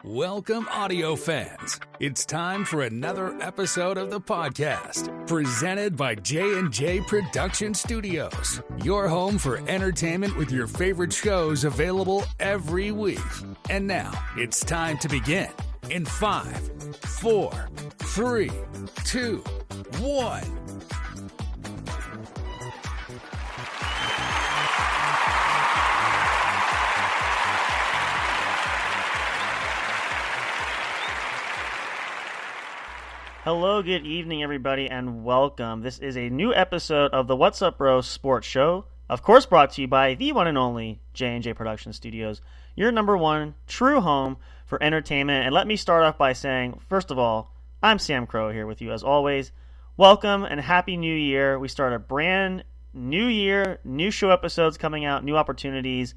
Welcome, audio fans. It's time for another episode of the podcast, presented by J&J Production Studios, your home for entertainment with your favorite shows available every week. And now, it's time to begin in 5, 4, 3, 2, 1. Hello, good evening, everybody, and welcome. This is a new episode of the What's Up Bro Sports Show, of course brought to you by the one and only J&J Production Studios, your number one true home for entertainment. And let me start off by saying, first of all, I'm Sam Crow here with you as always. Welcome and Happy New Year. We start a brand new year, new show episodes coming out, new opportunities.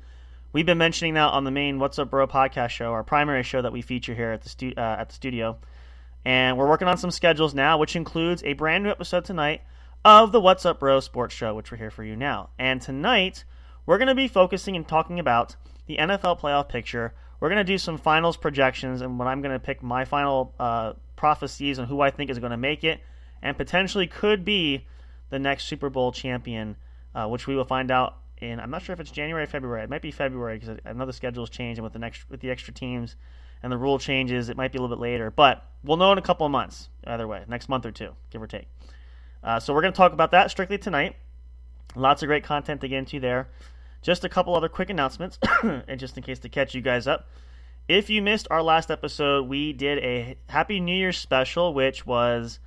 We've been mentioning that on the main What's Up Bro podcast show, our primary show that we feature here at the studio. And we're working on some schedules now, which includes a brand new episode tonight of the What's Up Bro Sports Show, which we're here for you now. And tonight, we're going to be focusing and talking about the NFL playoff picture. We're going to do some finals projections, and when I'm going to pick my final prophecies on who I think is going to make it and potentially could be the next Super Bowl champion, which we will find out in, I'm not sure if it's January or February. It might be February because I know the schedule's changed, and with the extra teams and the rule changes, it might be a little bit later. But we'll know in a couple of months, either way, next month or two, give or take. So we're going to talk about that strictly tonight. Lots of great content to get into there. Just a couple other quick announcements, and just in case to catch you guys up. If you missed our last episode, we did a Happy New Year special, which was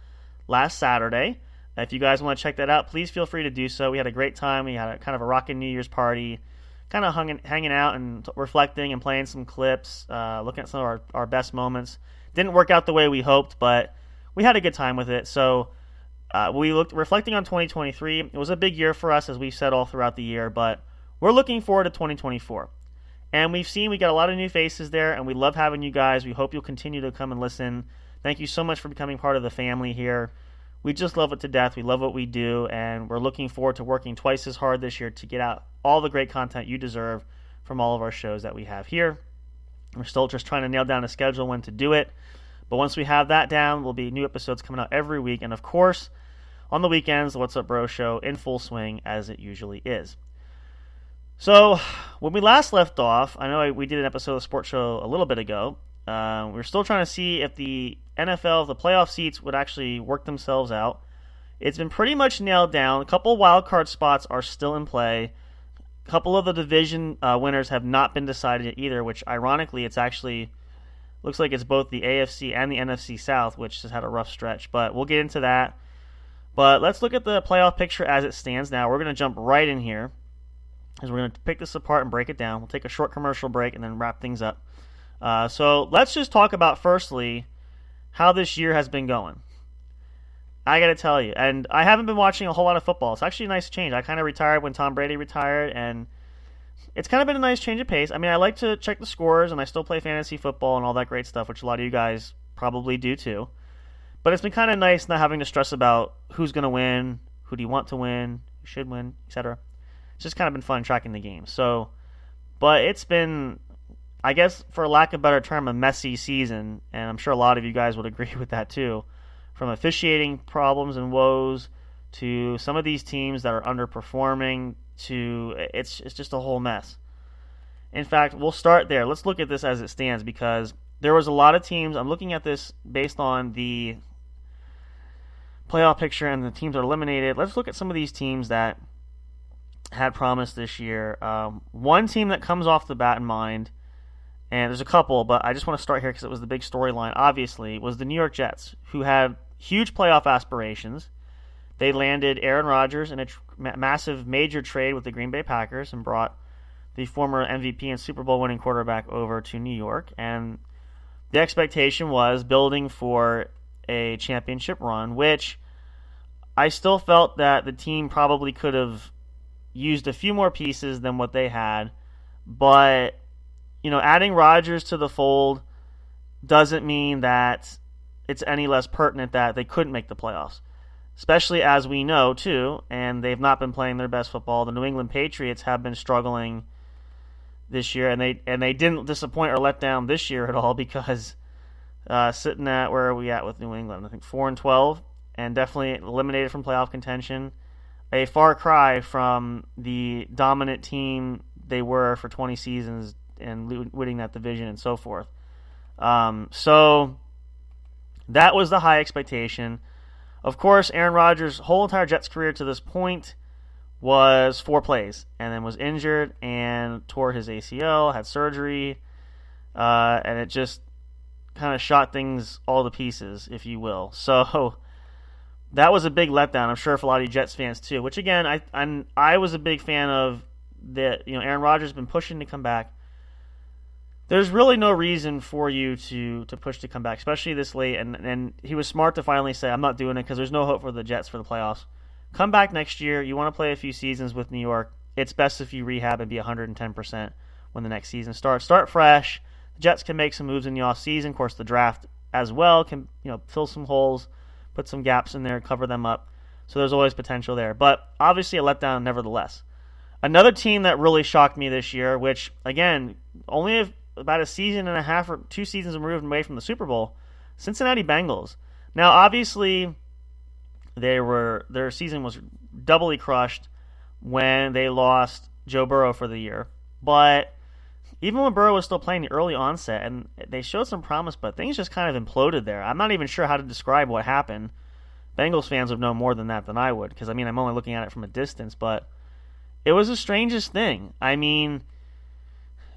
last Saturday. If you guys want to check that out, please feel free to do so. We had a great time. We had a kind of a rockin' New Year's party, kind of hanging out and reflecting and playing some clips, looking at some of our best moments. Didn't work out the way we hoped, but we had a good time with it. So we looked reflecting on 2023. It was a big year for us, as we've said all throughout the year, but we're looking forward to 2024. And we got a lot of new faces there, and we love having you guys. We hope you'll continue to come and listen. Thank you so much for becoming part of the family here. We just love it to death. We love what we do, and we're looking forward to working twice as hard this year to get out all the great content you deserve from all of our shows that we have here. We're still just trying to nail down a schedule when to do it, but once we have that down, there'll be new episodes coming out every week, and of course, on the weekends, the What's Up Bro Show in full swing, as it usually is. So, when we last left off, I know we did an episode of the Sports Show a little bit ago. We're still trying to see if the NFL, the playoff seats would actually work themselves out. It's been pretty much nailed down. A couple wild card spots are still in play. A couple of the division winners have not been decided yet either, which ironically it's actually looks like it's both the AFC and the NFC South, which has had a rough stretch. But we'll get into that. But let's look at the playoff picture as it stands now. We're going to jump right in here, as we're going to pick this apart and break it down. We'll take a short commercial break and then wrap things up. So let's just talk about, firstly, how this year has been going. I got to tell you, and I haven't been watching a whole lot of football. It's actually a nice change. I kind of retired when Tom Brady retired, and it's kind of been a nice change of pace. I mean, I like to check the scores, and I still play fantasy football and all that great stuff, which a lot of you guys probably do too. But it's been kind of nice not having to stress about who's going to win, who do you want to win, who should win, etc. It's just kind of been fun tracking the game. So, but it's been, I guess, for lack of a better term, a messy season, and I'm sure a lot of you guys would agree with that too. From officiating problems and woes to some of these teams that are underperforming to it's just a whole mess. In fact, we'll start there. Let's look at this as it stands, because there was a lot of teams. I'm looking at this based on the playoff picture and the teams that are eliminated. Let's look at some of these teams that had promise this year. One team that comes off the bat in mind, and there's a couple, but I just want to start here because it was the big storyline, obviously, was the New York Jets, who had huge playoff aspirations. They landed Aaron Rodgers in a massive major trade with the Green Bay Packers and brought the former MVP and Super Bowl winning quarterback over to New York. And the expectation was building for a championship run, which I still felt that the team probably could have used a few more pieces than what they had. But adding Rodgers to the fold doesn't mean that it's any less pertinent that they couldn't make the playoffs. Especially as we know, too, and they've not been playing their best football. The New England Patriots have been struggling this year, and they didn't disappoint or let down this year at all because sitting at, where are we at with New England? I think 4-12, and definitely eliminated from playoff contention. A far cry from the dominant team they were for 20 seasons and winning that division and so forth. So that was the high expectation. Of course, Aaron Rodgers' whole entire Jets career to this point was 4 plays, and then was injured and tore his ACL, had surgery, and it just kind of shot things all to pieces, if you will. So that was a big letdown, I'm sure, for a lot of you Jets fans too. Which again, I was a big fan of that. Aaron Rodgers has been pushing to come back. There's really no reason for you to push to come back, especially this late. And he was smart to finally say, "I'm not doing it," because there's no hope for the Jets for the playoffs. Come back next year. You want to play a few seasons with New York. It's best if you rehab and be 110% when the next season starts. Start fresh. The Jets can make some moves in the offseason. Of course, the draft as well can fill some holes, put some gaps in there, cover them up. So there's always potential there. But obviously a letdown nevertheless. Another team that really shocked me this year, which, again, only about a season and a half or 2 seasons removed away from the Super Bowl, Cincinnati Bengals. Now, obviously, their season was doubly crushed when they lost Joe Burrow for the year. But even when Burrow was still playing the early onset, and they showed some promise, but things just kind of imploded there. I'm not even sure how to describe what happened. Bengals fans would know more than that than I would, because, I'm only looking at it from a distance, but it was the strangest thing.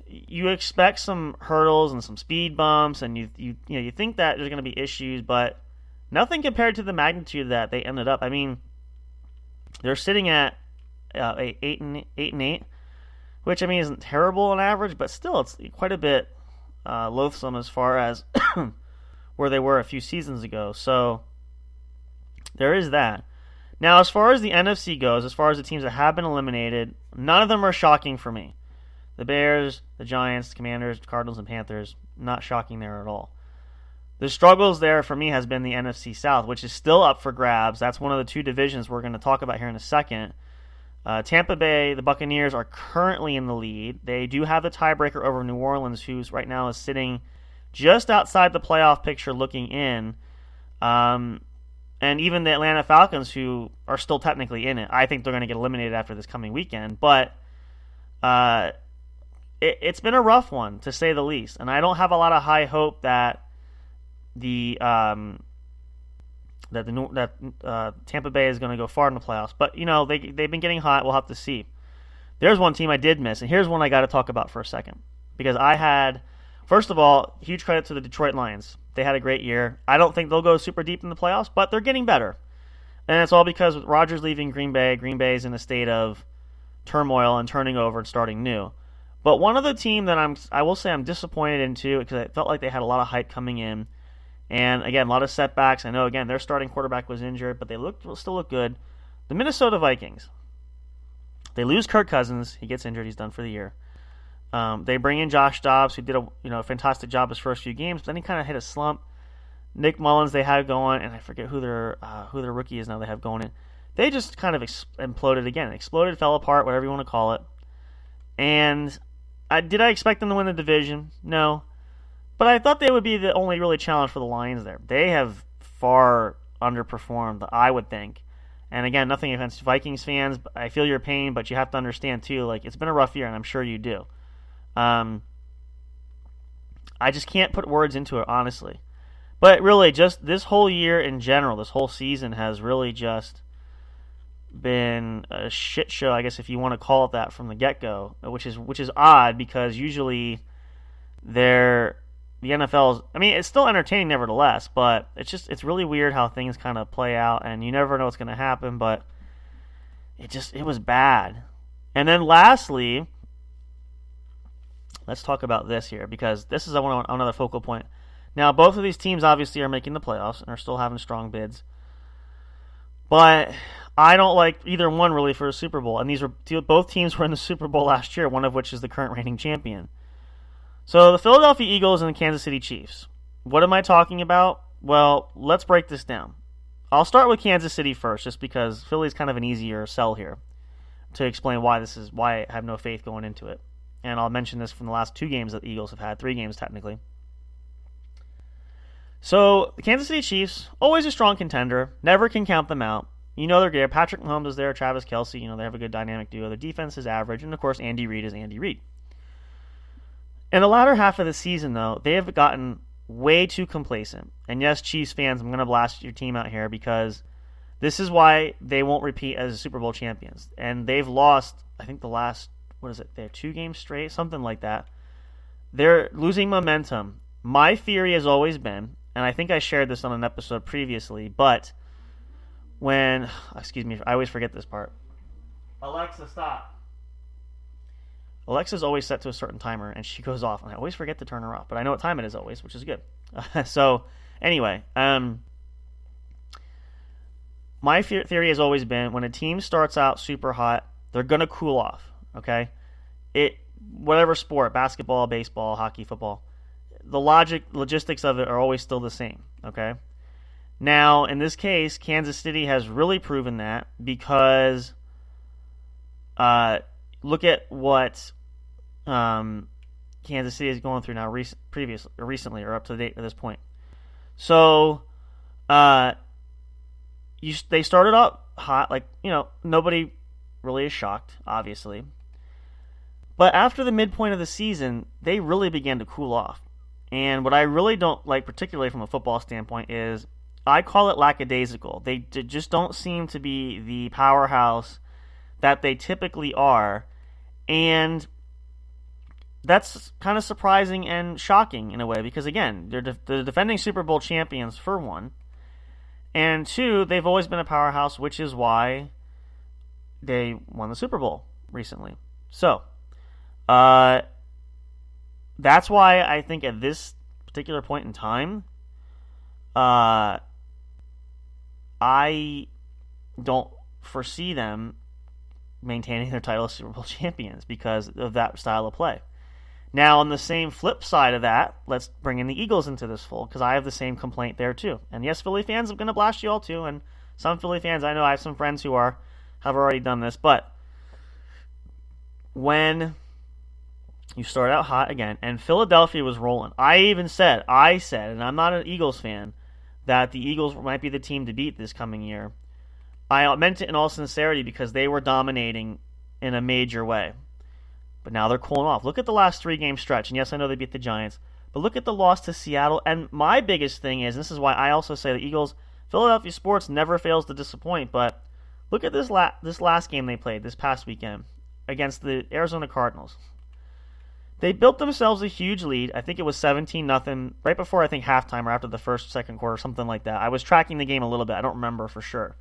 You expect some hurdles and some speed bumps, and you think that there's going to be issues, but nothing compared to the magnitude that they ended up. They're sitting at 8-8, which isn't terrible on average, but still it's quite a bit loathsome as far as where they were a few seasons ago. So there is that. Now, as far as the NFC goes, as far as the teams that have been eliminated, none of them are shocking for me. The Bears, the Giants, the Commanders, Cardinals, and Panthers, not shocking there at all. The struggles there for me has been the NFC South, which is still up for grabs. That's one of the 2 divisions we're going to talk about here in a second. Tampa Bay, the Buccaneers, are currently in the lead. They do have the tiebreaker over New Orleans, who's right now is sitting just outside the playoff picture looking in. And even the Atlanta Falcons, who are still technically in it, I think they're going to get eliminated after this coming weekend. But it's been a rough one, to say the least. And I don't have a lot of high hope that Tampa Bay is going to go far in the playoffs. But, they've been getting hot. We'll have to see. There's one team I did miss, and here's one I got to talk about for a second. Because first of all, huge credit to the Detroit Lions. They had a great year. I don't think they'll go super deep in the playoffs, but they're getting better. And it's all because with Rodgers leaving Green Bay's in a state of turmoil and turning over and starting new. But one other team that I will say I'm disappointed in too, because I felt like they had a lot of hype coming in. And again, a lot of setbacks. I know, again, their starting quarterback was injured, but they still look good. The Minnesota Vikings. They lose Kirk Cousins. He gets injured. He's done for the year. They bring in Josh Dobbs, who did a fantastic job his first few games, but then he kind of hit a slump. Nick Mullins they had going, and I forget who their rookie is now they have going in. They just kind of imploded again. Exploded, fell apart, whatever you want to call it. And did I expect them to win the division? No. But I thought they would be the only really challenge for the Lions there. They have far underperformed, I would think. And again, nothing against Vikings fans. I feel your pain, but you have to understand too, it's been a rough year, and I'm sure you do. I just can't put words into it, honestly. But really, just this whole year in general, this whole season has really just been a shit show, I guess, if you want to call it that, from the get-go, which is odd, because usually the NFL's, it's still entertaining nevertheless, but it's really weird how things kind of play out, and you never know what's going to happen, but it was bad. And then lastly, let's talk about this here, because this is another focal point. Now, both of these teams obviously are making the playoffs and are still having strong bids. But I don't like either one really for a Super Bowl. And both teams were in the Super Bowl last year, one of which is the current reigning champion. So the Philadelphia Eagles and the Kansas City Chiefs. What am I talking about? Well, let's break this down. I'll start with Kansas City first, just because Philly's kind of an easier sell here to explain why I have no faith going into it. and I'll mention this from the last 2 games that the Eagles have had, 3 games technically. So the Kansas City Chiefs, always a strong contender, never can count them out. You know they're good. Patrick Mahomes is there, Travis Kelce, they have a good dynamic duo. The defense is average, and of course Andy Reid is Andy Reid. In the latter half of the season, though, they have gotten way too complacent. And yes, Chiefs fans, I'm going to blast your team out here because this is why they won't repeat as Super Bowl champions. And they've lost, I think, the last, they have 2 games straight, something like that. They're losing momentum. My theory has always been, and I think I shared this on an episode previously, but I always forget this part. Alexa, stop. Alexa's always set to a certain timer, and she goes off, and I always forget to turn her off. But I know what time it is always, which is good. So, anyway, my theory has always been when a team starts out super hot, they're going to cool off, okay? Whatever sport, basketball, baseball, hockey, football, the logistics of it are always still the same, okay? Now, in this case, Kansas City has really proven that because look at what Kansas City is going through now recently or up to date at this point. So they started up hot, nobody really is shocked, obviously. But after the midpoint of the season, they really began to cool off. And what I really don't like, particularly from a football standpoint, is I call it lackadaisical. They just don't seem to be the powerhouse that they typically are. And that's kind of surprising and shocking in a way because, again, they're the defending Super Bowl champions, for one. And 2, they've always been a powerhouse, which is why they won the Super Bowl recently. So, that's why I think at this particular point in time, I don't foresee them maintaining their title as Super Bowl champions because of that style of play. Now, on the same flip side of that, let's bring in the Eagles into this fold because I have the same complaint there too. And yes, Philly fans, I'm going to blast you all too. And some Philly fans, I know I have some friends who have already done this. But when you start out hot again, and Philadelphia was rolling, I said, and I'm not an Eagles fan, that the Eagles might be the team to beat this coming year. I meant it in all sincerity because they were dominating in a major way. But now they're cooling off. Look at the last 3-game stretch. And yes, I know they beat the Giants. But look at the loss to Seattle. And my biggest thing is, and this is why I also say the Eagles, Philadelphia sports never fails to disappoint. But look at this last game they played this past weekend against the Arizona Cardinals. They built themselves a huge lead. I think it was 17-0 right before, I think, halftime or after the second quarter, something like that. I was tracking the game a little bit. I don't remember for sure.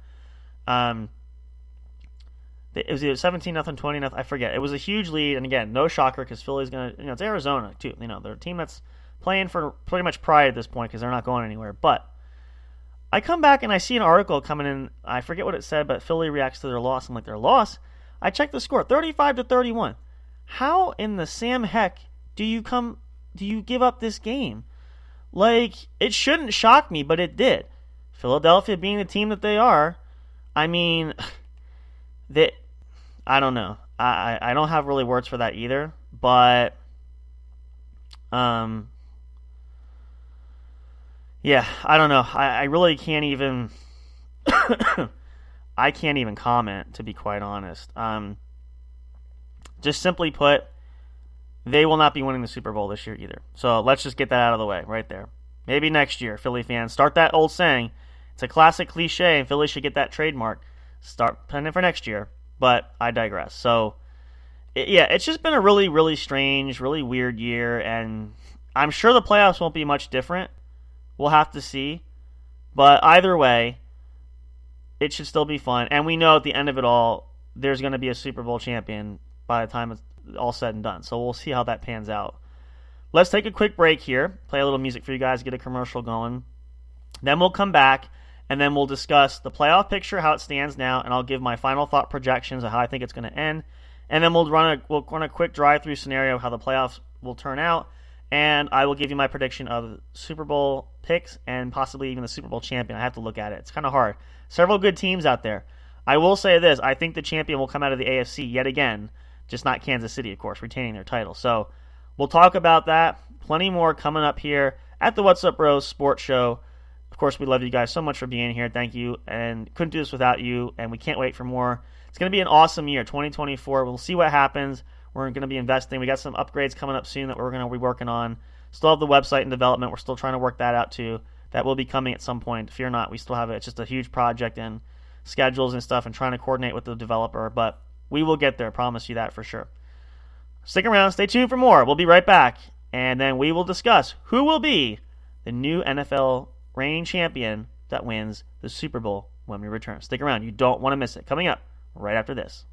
It was either 17-0, 20-0, I forget. It was a huge lead, and again, no shocker because Philly's going to, it's Arizona too. They're a team that's playing for pretty much pride at this point because they're not going anywhere. But I come back and I see an article coming in. I forget what it said, but Philly reacts to their loss. I'm like, their loss? I checked the score, 35-31. How in the Sam heck do you give up this game? It shouldn't shock me, but it did. Philadelphia being the team that they are, I mean, I don't know. I don't have really words for that either, but yeah, I don't know. I really can't even I can't even comment, to be quite honest. Just simply put, they will not be winning the Super Bowl this year either. So let's just get that out of the way right there. Maybe next year, Philly fans, start that old saying. It's a classic cliche, and Philly should get that trademark. Start planning for next year, but I digress. So, it's just been a really, really strange, really weird year, and I'm sure the playoffs won't be much different. We'll have to see. But either way, it should still be fun. And we know at the end of it all, there's going to be a Super Bowl champion by the time it's all said and done. So we'll see how that pans out. Let's take a quick break here, play a little music for you guys, get a commercial going. Then we'll come back, and then we'll discuss the playoff picture, how it stands now, and I'll give my final thought projections of how I think it's going to end. And then we'll run a quick drive-through scenario of how the playoffs will turn out, and I will give you my prediction of Super Bowl picks and possibly even the Super Bowl champion. I have to look at it. It's kind of hard. Several good teams out there. I will say this. I think the champion will come out of the AFC yet again. just not Kansas City, of course, retaining their title. So we'll talk about that. Plenty more coming up here at the What's Up Bros Sports Show. Of course, we love you guys so much for being here. Thank you. And couldn't do this without you. And we can't wait for more. It's going to be an awesome year, 2024. We'll see what happens. We're going to be investing. We got some upgrades coming up soon that we're going to be working on. Still have the website in development. We're still trying to work that out too. That will be coming at some point. Fear not. We still have it. It's just a huge project and schedules and stuff and trying to coordinate with the developer. But we will get there. I promise you that for sure. Stick around. Stay tuned for more. We'll be right back. And then we will discuss who will be the new NFL reigning champion that wins the Super Bowl when we return. Stick around. You don't want to miss it. Coming up right after this.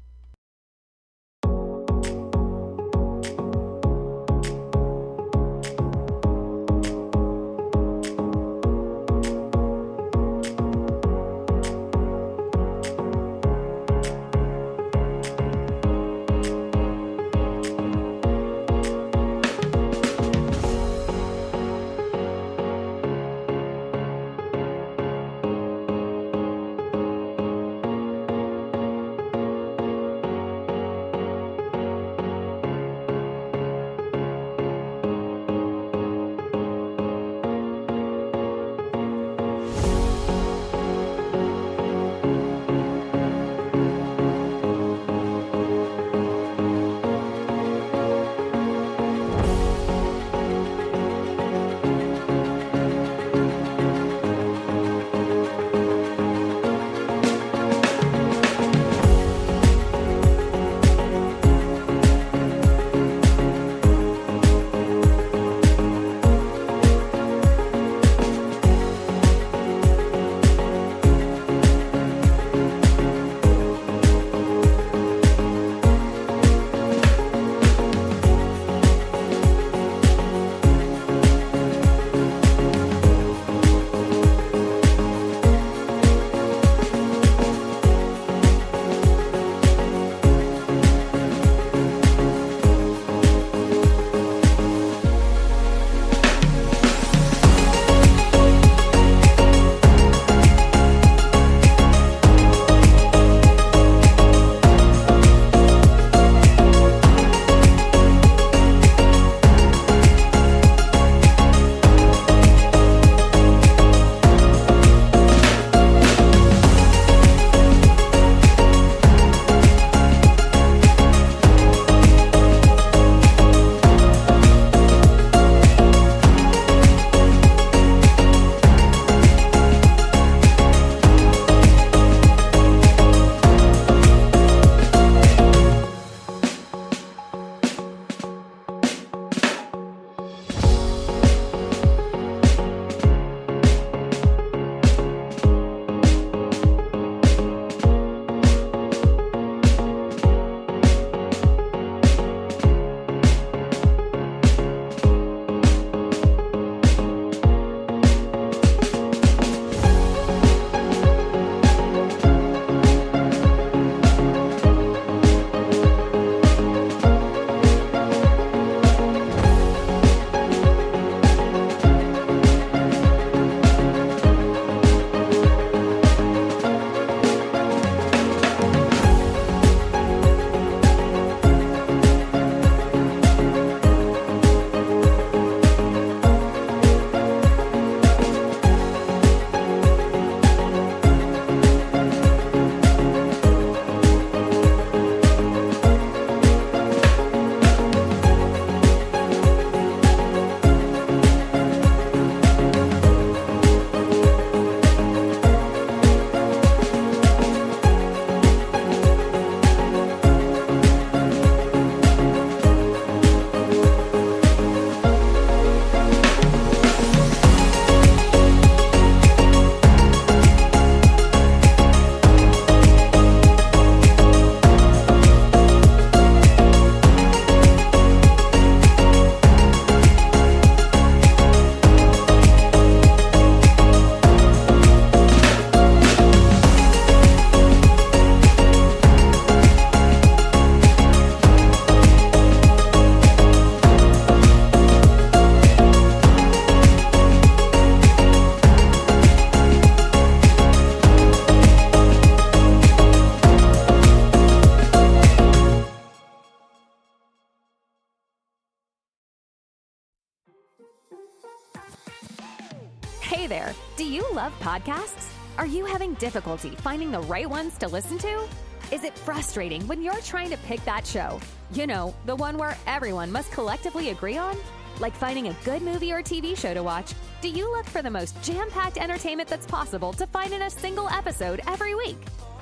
Hey there, do you love podcasts? Are you having difficulty finding the right ones to listen to? Is it frustrating when you're trying to pick that show? You know, the one where everyone must collectively agree on? Like finding a good movie or TV show to watch, do you look for the most jam-packed entertainment that's possible to find in a single episode every week?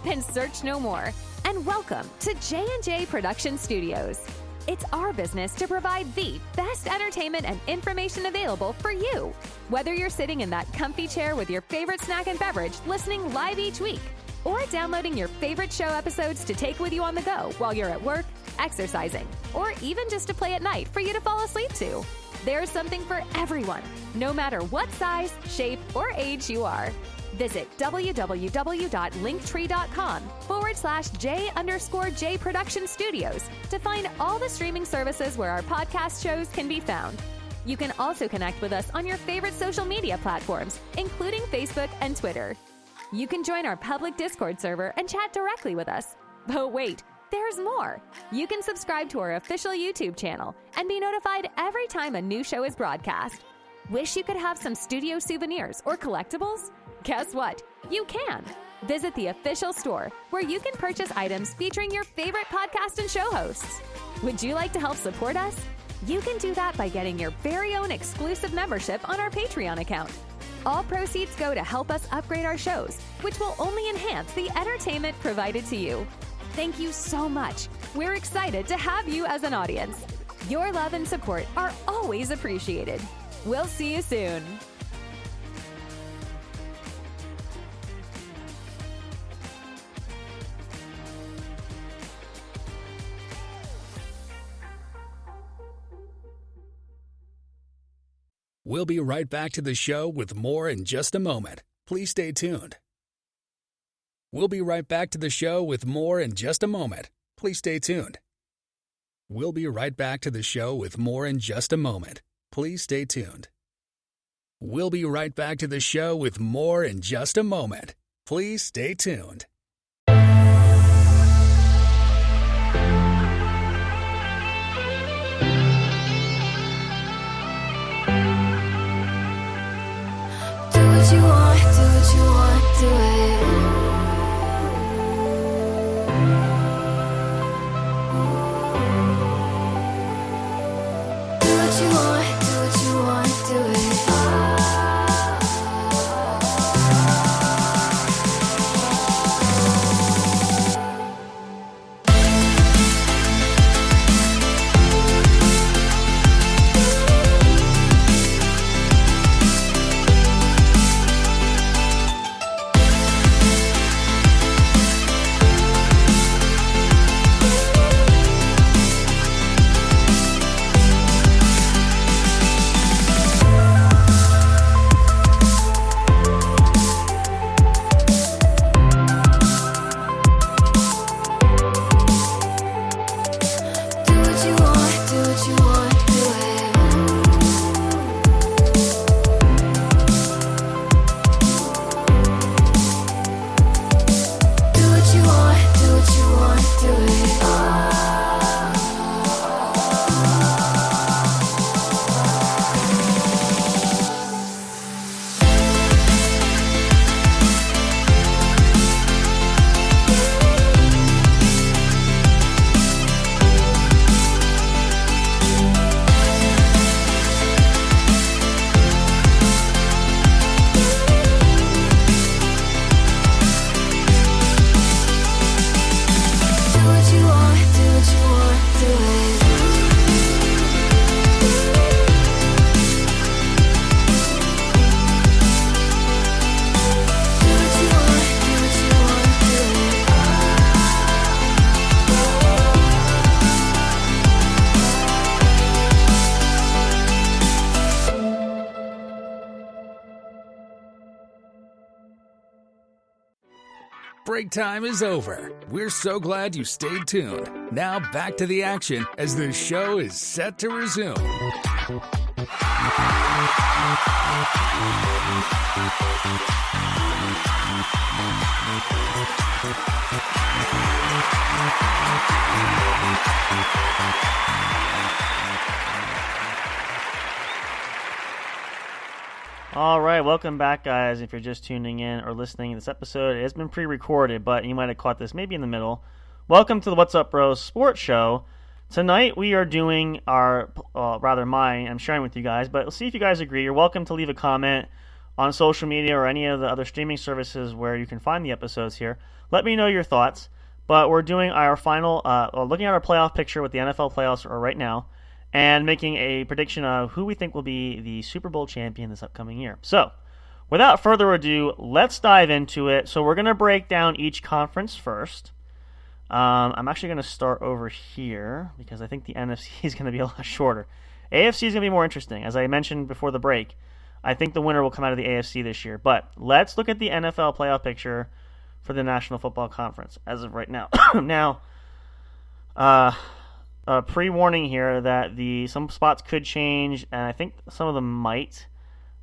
Then search no more, and welcome to J&J Production Studios. It's our business to provide the best entertainment and information available for you. Whether you're sitting in that comfy chair with your favorite snack and beverage listening live each week, or downloading your favorite show episodes to take with you on the go while you're at work, exercising, or even just to play at night for you to fall asleep to. There's something for everyone, no matter what size, shape, or age you are. Visit www.linktree.com/J_J Production Studios to find all the streaming services where our podcast shows can be found. You can also connect with us on your favorite social media platforms, including Facebook and Twitter. You can join our public Discord server and chat directly with us. But wait, there's more. You can subscribe to our official YouTube channel and be notified every time a new show is broadcast. Wish you could have some studio souvenirs or collectibles? Guess what? You can. Visit the official store where you can purchase items featuring your favorite podcast and show hosts. Would you like to help support us? You can do that by getting your very own exclusive membership on our Patreon account. All proceeds go to help us upgrade our shows, which will only enhance the entertainment provided to you. Thank you so much. We're excited to have you as an audience. Your love and support are always appreciated. We'll see you soon. We'll be right back to the show with more in just a moment. Please stay tuned. We'll be right back to the show with more in just a moment. Please stay tuned. We'll be right back to the show with more in just a moment. Please stay tuned. We'll be right back to the show with more in just a moment. Please stay tuned. What you want, do what you want, do it. Do what you want, do what you want, do it. Break time is over. We're so glad you stayed tuned. Now back to the action as the show is set to resume. All right, welcome back, guys. If you're just tuning in or listening to this episode, it has been pre-recorded, but you might have caught this maybe in the middle. Welcome to the What's Up Bros Sports Show. Tonight we are doing I'm sharing with you guys, but let's see if you guys agree. You're welcome to leave a comment on social media or any of the other streaming services where you can find the episodes here. Let me know your thoughts. But we're doing our final, looking at our playoff picture with the NFL playoffs right now, and making a prediction of who we think will be the Super Bowl champion this upcoming year. So, without further ado, let's dive into it. So we're going to break down each conference first. I'm actually going to start over here because I think the NFC is going to be a lot shorter. AFC is going to be more interesting. As I mentioned before the break, I think the winner will come out of the AFC this year. But let's look at the NFL playoff picture for the National Football Conference as of right now. Now, pre-warning here that some spots could change, and I think some of them might,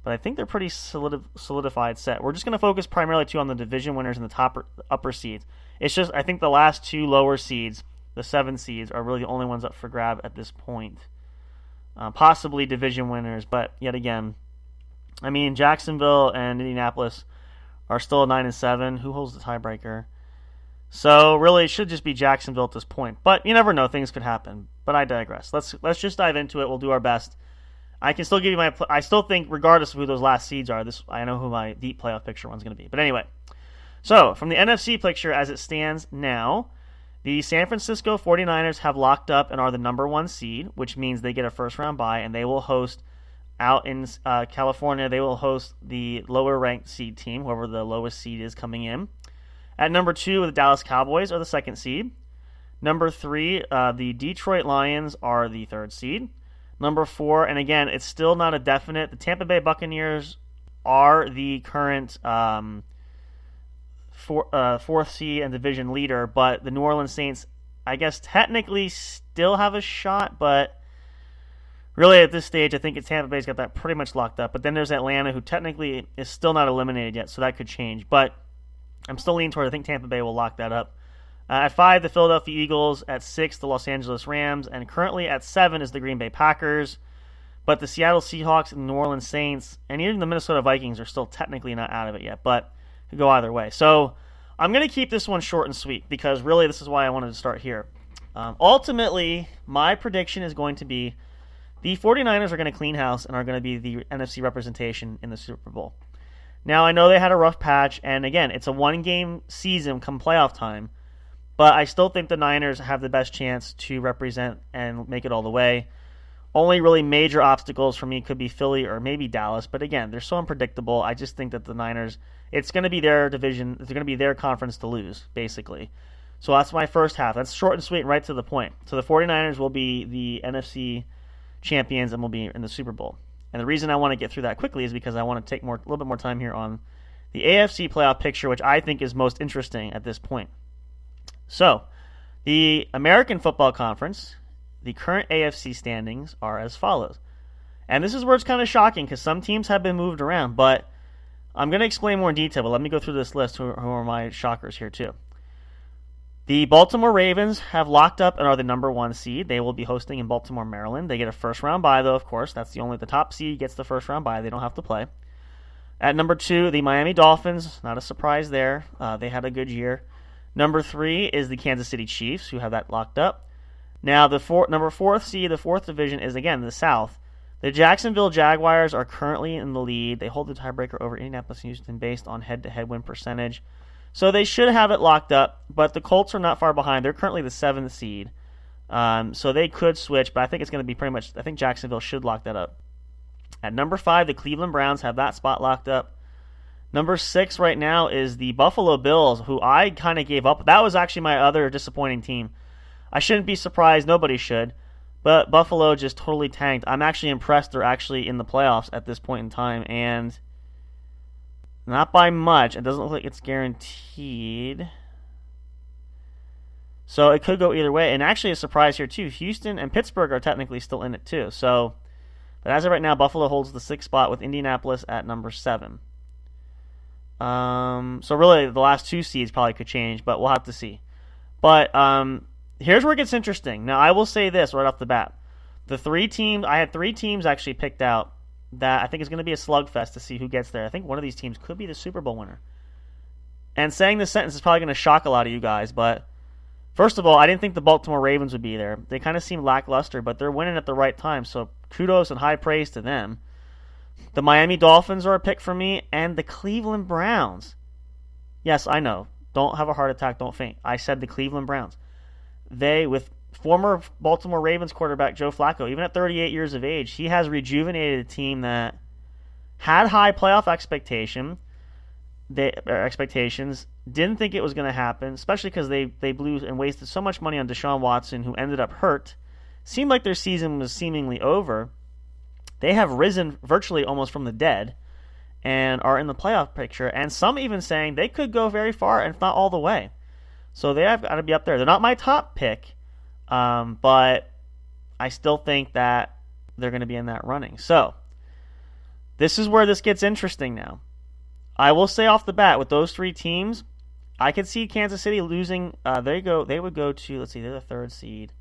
but I think they're pretty solidified set. We're just going to focus primarily on the division winners and the upper seeds. It's just I think the last two lower seeds, the 7 seeds, are really the only ones up for grab at this point. Possibly division winners, but yet again, I mean Jacksonville and Indianapolis are still at 9-7. Who holds the tiebreaker? So really, it should just be Jacksonville at this point. But you never know; things could happen. But I digress. Let's just dive into it. We'll do our best. I can still give you I still think, regardless of who those last seeds are, I know who my deep playoff picture one's going to be. But anyway, so from the NFC picture as it stands now, the San Francisco 49ers have locked up and are the number 1 seed, which means they get a first-round bye, and they will host out in California. They will host the lower-ranked seed team, whoever the lowest seed is coming in. At number 2, the Dallas Cowboys are the 2nd seed. Number 3, the Detroit Lions are the 3rd seed. Number 4, and again, it's still not a definite, the Tampa Bay Buccaneers are the current 4th seed and division leader, but the New Orleans Saints, I guess, technically still have a shot, but really at this stage, I think Tampa Bay's got that pretty much locked up. But then there's Atlanta, who technically is still not eliminated yet, so that could change. But I'm still leaning toward I think Tampa Bay will lock that up. At 5, the Philadelphia Eagles. At 6, the Los Angeles Rams. And currently at 7 is the Green Bay Packers. But the Seattle Seahawks and the New Orleans Saints and even the Minnesota Vikings are still technically not out of it yet, but could go either way. So I'm going to keep this one short and sweet because really this is why I wanted to start here. Ultimately, my prediction is going to be the 49ers are going to clean house and are going to be the NFC representation in the Super Bowl. Now, I know they had a rough patch, and again, it's a one-game season come playoff time, but I still think the Niners have the best chance to represent and make it all the way. Only really major obstacles for me could be Philly or maybe Dallas, but again, they're so unpredictable. I just think that the Niners, it's going to be their division, it's going to be their conference to lose, basically. So that's my first half. That's short and sweet and right to the point. So the 49ers will be the NFC champions and will be in the Super Bowl. And the reason I want to get through that quickly is because I want to take a little bit more time here on the AFC playoff picture, which I think is most interesting at this point. So, the American Football Conference, the current AFC standings are as follows. And this is where it's kind of shocking because some teams have been moved around, but I'm going to explain more in detail, but let me go through this list who are my shockers here too. The Baltimore Ravens have locked up and are the number 1 seed. They will be hosting in Baltimore, Maryland. They get a first-round bye, though, of course. That's the top seed gets the first-round bye. They don't have to play. At number 2, the Miami Dolphins. Not a surprise there. They had a good year. Number 3 is the Kansas City Chiefs, who have that locked up. Now, the number 4th seed, the 4th division, is, again, the South. The Jacksonville Jaguars are currently in the lead. They hold the tiebreaker over Indianapolis and Houston based on head-to-head win percentage. So they should have it locked up, but the Colts are not far behind. They're currently the 7th seed. So they could switch, but I think it's going to be pretty much, I think Jacksonville should lock that up. At number 5, the Cleveland Browns have that spot locked up. Number 6 right now is the Buffalo Bills, who I kind of gave up. That was actually my other disappointing team. I shouldn't be surprised. Nobody should. But Buffalo just totally tanked. I'm actually impressed they're actually in the playoffs at this point in time, and not by much. It doesn't look like it's guaranteed. So it could go either way. And actually a surprise here too. Houston and Pittsburgh are technically still in it too. So, but as of right now, Buffalo holds the 6th spot with Indianapolis at number 7. So really the last 2 seeds probably could change, but we'll have to see. But here's where it gets interesting. Now I will say this right off the bat. I had 3 teams actually picked out that I think is going to be a slugfest to see who gets there. I think one of these teams could be the Super Bowl winner. And saying this sentence is probably going to shock a lot of you guys, but first of all, I didn't think the Baltimore Ravens would be there. They kind of seem lackluster, but they're winning at the right time, so kudos and high praise to them. The Miami Dolphins are a pick for me, and the Cleveland Browns. Yes, I know. Don't have a heart attack, don't faint. I said the Cleveland Browns. They, with former Baltimore Ravens quarterback Joe Flacco, even at 38 years of age, he has rejuvenated a team that had high playoff expectations, didn't think it was going to happen, especially because they blew and wasted so much money on Deshaun Watson, who ended up hurt. Seemed like their season was seemingly over. They have risen virtually almost from the dead and are in the playoff picture, and some even saying they could go very far, and if not all the way. So they have got to be up there. They're not my top pick, but I still think that they're going to be in that running. So this is where this gets interesting now. I will say off the bat, with those three teams, I could see Kansas City losing. They would go to, let's see, they're the third seed.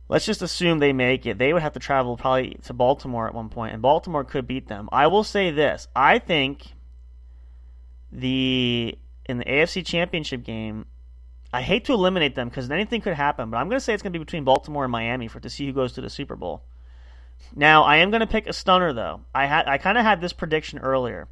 Let's just assume they make it. They would have to travel probably to Baltimore at one point, and Baltimore could beat them. I will say this. I think in the AFC Championship game, I hate to eliminate them because anything could happen, but I'm going to say it's going to be between Baltimore and Miami to see who goes to the Super Bowl. Now, I am going to pick a stunner, though. I kind of had this prediction earlier.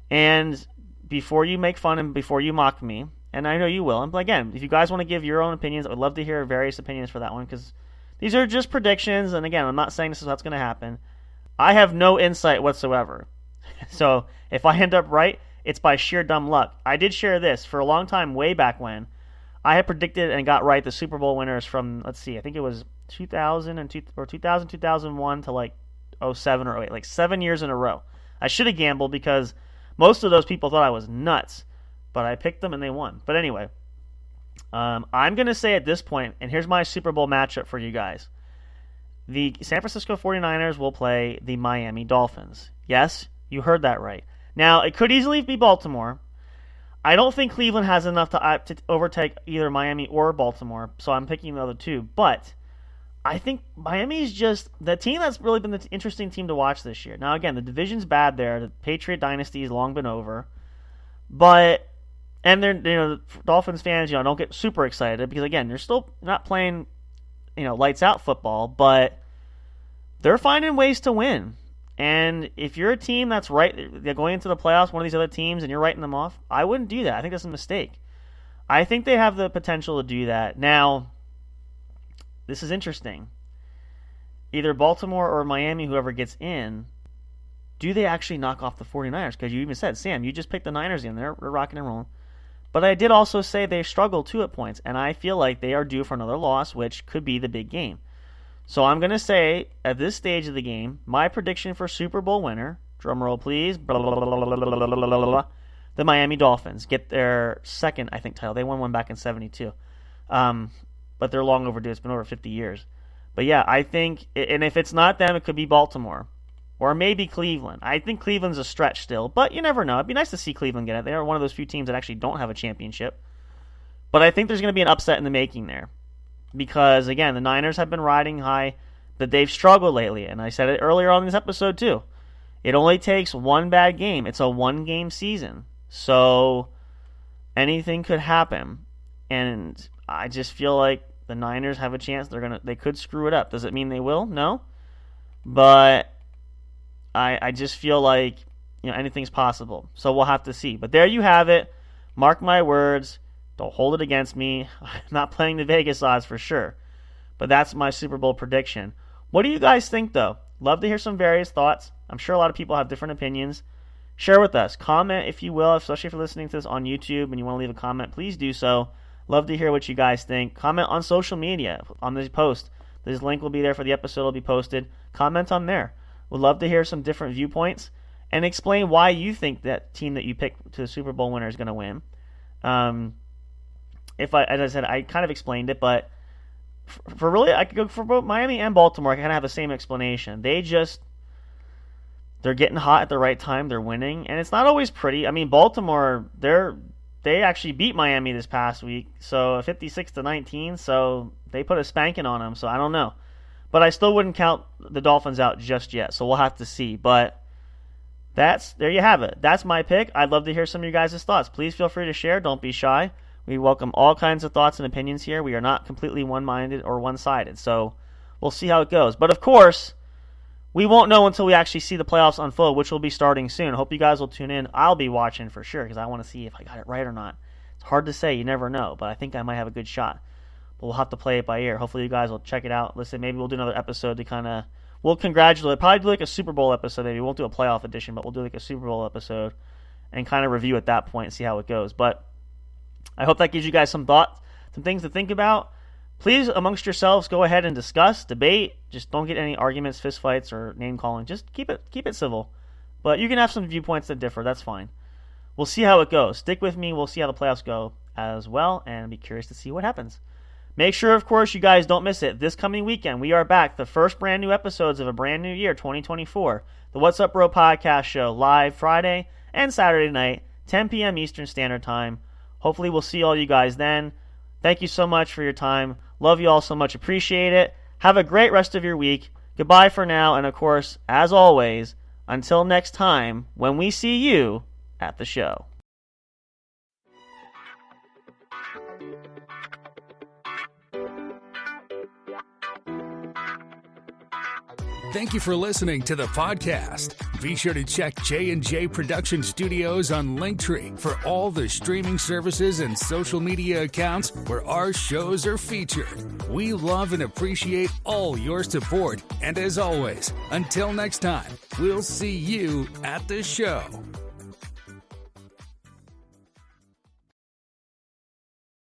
And before you make fun and before you mock me, and I know you will, and again, if you guys want to give your own opinions, I would love to hear various opinions for that one, because these are just predictions, and again, I'm not saying this is what's going to happen. I have no insight whatsoever. So if I end up right, it's by sheer dumb luck. I did share this for a long time, way back when. I had predicted and got right the Super Bowl winners from, let's see, I think it was 2000, 2001 to like 07 or 08, like 7 years in a row. I should have gambled because most of those people thought I was nuts, but I picked them and they won. But anyway, I'm going to say at this point, and here's my Super Bowl matchup for you guys. The San Francisco 49ers will play the Miami Dolphins. Yes, you heard that right. Now, it could easily be Baltimore. I don't think Cleveland has enough to overtake either Miami or Baltimore, so I'm picking the other two. But I think Miami is just the team that's really been the interesting team to watch this year. Now, again, the division's bad there. The Patriot dynasty has long been over. But, and they're, Dolphins fans, don't get super excited because, again, they're still not playing, lights out football, but they're finding ways to win. And if you're a team that's they're going into the playoffs, one of these other teams, and you're writing them off, I wouldn't do that. I think that's a mistake. I think they have the potential to do that. Now, this is interesting. Either Baltimore or Miami, whoever gets in, do they actually knock off the 49ers? Because you even said, Sam, you just picked the Niners in there. They're rocking and rolling. But I did also say they struggled too at points, and I feel like they are due for another loss, which could be the big game. So I'm going to say, at this stage of the game, my prediction for Super Bowl winner, drumroll please, the Miami Dolphins get their second, I think, title. They won one back in 72. But they're long overdue. It's been over 50 years. But yeah, I think, and if it's not them, it could be Baltimore. Or maybe Cleveland. I think Cleveland's a stretch still, but you never know. It'd be nice to see Cleveland get it. They are one of those few teams that actually don't have a championship. But I think there's going to be an upset in the making there. Because, again, the Niners have been riding high, but they've struggled lately. And I said it earlier on in this episode, too. It only takes one bad game. It's a one-game season. So anything could happen. And I just feel like the Niners have a chance. They could screw it up. Does it mean they will? No. But I just feel like anything's possible. So we'll have to see. But there you have it. Mark my words. Don't hold it against me. I'm not playing the Vegas odds for sure. But that's my Super Bowl prediction. What do you guys think, though? Love to hear some various thoughts. I'm sure a lot of people have different opinions. Share with us. Comment if you will, especially if you're listening to this on YouTube and you want to leave a comment. Please do so. Love to hear what you guys think. Comment on social media on this post. This link will be there for the episode. Will be posted. Comment on there. Would love to hear some different viewpoints and explain why you think that team that you picked to the Super Bowl winner is going to win. As I said, I kind of explained it, but for really, I could go for both Miami and Baltimore. I kind of have the same explanation. They're getting hot at the right time. They're winning, and it's not always pretty. I mean, Baltimore, they actually beat Miami this past week, so 56-19. So they put a spanking on them. So I don't know, but I still wouldn't count the Dolphins out just yet, so we'll have to see. But there you have it. That's my pick. I'd love to hear some of you guys' thoughts. Please feel free to share. Don't be shy. We welcome all kinds of thoughts and opinions here. We are not completely one-minded or one-sided, so we'll see how it goes. But, of course, we won't know until we actually see the playoffs unfold, which will be starting soon. Hope you guys will tune in. I'll be watching for sure because I want to see if I got it right or not. It's hard to say. You never know, but I think I might have a good shot. But we'll have to play it by ear. Hopefully you guys will check it out. Listen, maybe we'll do another episode to kind of... We'll congratulate. Probably do like a Super Bowl episode. Maybe we won't do a playoff edition, but we'll do like a Super Bowl episode and kind of review at that point and see how it goes. But I hope that gives you guys some thoughts, some things to think about. Please, amongst yourselves, go ahead and discuss, debate. Just don't get any arguments, fistfights, or name-calling. Just keep it civil. But you can have some viewpoints that differ. That's fine. We'll see how it goes. Stick with me. We'll see how the playoffs go as well, and be curious to see what happens. Make sure, of course, you guys don't miss it. This coming weekend, we are back. The first brand new episodes of a brand new year, 2024. The What's Up Bro podcast show, live Friday and Saturday night, 10 p.m. Eastern Standard Time. Hopefully we'll see all you guys then. Thank you so much for your time. Love you all so much. Appreciate it. Have a great rest of your week. Goodbye for now. And, of course, as always, until next time when we see you at the show. Thank you for listening to the podcast. Be sure to check J&J Production Studios on Linktree for all the streaming services and social media accounts where our shows are featured. We love and appreciate all your support. And as always, until next time, we'll see you at the show.